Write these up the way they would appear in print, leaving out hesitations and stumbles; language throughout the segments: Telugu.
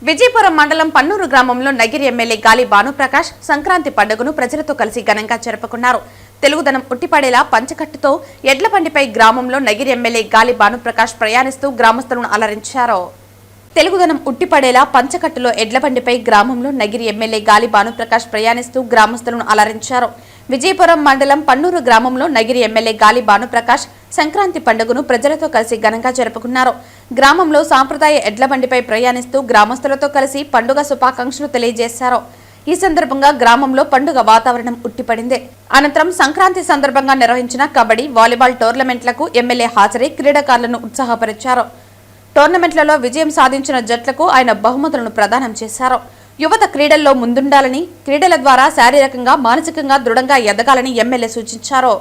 విజయపురం మండలం పన్నూరు గ్రామంలో నగిరి ఎమ్మెల్యే గాలి భానుప్రకాష్ సంక్రాంతి పండుగను ప్రజలతో కలిసి ఘనంగా జరుపుకున్నారు. తెలుగుదనం ఉట్టిపడేలా పంచకట్టుతో ఎడ్లబండిపై గ్రామంలో నగిరి ఎమ్మెల్యే గాలి భానుప్రకాష్ ప్రయాణిస్తూ గ్రామస్తులను అలరించారు. తెలుగుదనం ఉట్టిపడేలా పంచకట్టులో ఎడ్లబండిపై గ్రామంలో నగిరి ఎమ్మెల్యే గాలి భానుప్రకాష్ ప్రయాణిస్తూ గ్రామస్తులను అలరించారు. విజయపురం మండలం పన్నూరు గ్రామంలో నగిరి ఎమ్మెల్యే గాలి భానుప్రకాష్ సంక్రాంతి పండుగను ప్రజలతో కలిసి ఘనంగా జరుపుకున్నారు. గ్రామంలో సాంప్రదాయ ఎడ్లబండిపై ప్రయాణిస్తూ గ్రామస్తులతో కలిసి పండుగ శుభాకాంక్షలు తెలియజేశారు. ఈ సందర్భంగా గ్రామంలో పండుగ వాతావరణం ఉట్టిపడింది. అనంతరం సంక్రాంతి సందర్భంగా నిర్వహించిన కబడ్డీ, వాలీబాల్ టోర్నమెంట్లకు ఎమ్మెల్యే హాజరై క్రీడాకారులను ఉత్సాహపరిచారు. టోర్నమెంట్లలో విజయం సాధించిన జట్లకు ఆయన బహుమతులను ప్రదానం చేశారు. యువత క్రీడల్లో ముందుండాలని, క్రీడల ద్వారా శారీరకంగా, మానసికంగా దృఢంగా ఎదగాలని ఎమ్మెల్యే సూచించారు.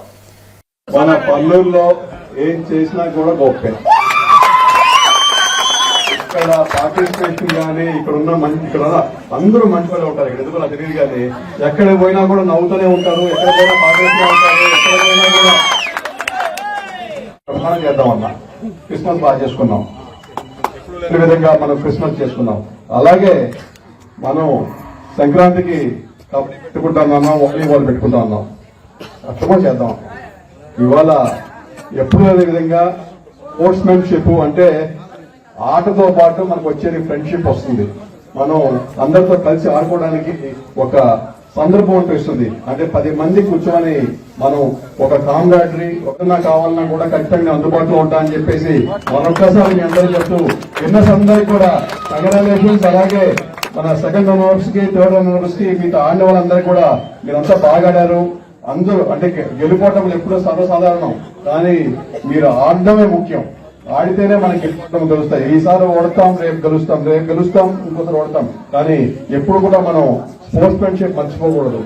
మన పల్లెల్లో ఏం చేసినా కూడా గొప్పే. ఇక్కడ పార్టిసిపేషన్ కానీ ఇక్కడ అందరూ మంచి వాళ్ళు ఉంటారు. ఇక్కడ ఎందుకు తెలియదు కానీ ఎక్కడ పోయినా కూడా నవ్వుతూనే ఉంటారు, ఎక్కడ పోయినా పార్టిసిపేట్ ఉంటారు, ఎక్కడ పోయినా కూడా ప్రమాణం చేద్దామన్నా. క్రిస్మస్ బాగా చేసుకున్నాం, ఈ విధంగా మనం క్రిస్మస్ చేసుకున్నాం. అలాగే మనం సంక్రాంతికి కబడ్డీ పెట్టుకుంటా ఉన్నాం, వాలీబాల్ పెట్టుకుంటా ఉన్నాం. అర్థమో చేద్దాం. ఇవాళ ఎప్పుడు అదే విధంగా స్పోర్ట్స్మెన్షిప్ అంటే ఆటతో పాటు మనకు వచ్చేది ఫ్రెండ్షిప్ వస్తుంది. మనం అందరితో కలిసి ఆడుకోవడానికి ఒక సందర్భం అనిపిస్తుంది. అంటే 10 మంది కూర్చొని మనం ఒక కాంబ్రాడరీ ఒకనా కావాలన్నా కూడా ఖచ్చితంగా అందుబాటులో ఉంటా అని చెప్పేసి మరొక్కసారి మీ అందరూ చెప్తూ అందరికీ కూడా కంగ్రాచులేషన్స్. అలాగే మన సెకండ్ రన్నర్స్ కి, థర్డ్ రన్నర్స్ కి, మీతో ఆడిన వాళ్ళందరికీ కూడా మీరంతా బాగా ఆడారు. అందరూ అంటే గెలుపోవటం ఎప్పుడూ సర్వసాధారణం, కానీ మీరు ఆడడమే ముఖ్యం. ఆడితేనే మనకి గెలుపోవటం తెలుస్తాయి. ఈసారి ఓడతాం, రేపు గెలుస్తాం, ఇంకోసారి ఓడతాం. కానీ ఎప్పుడు కూడా మనం స్పోర్ట్స్మెన్షిప్ మర్చిపోకూడదు.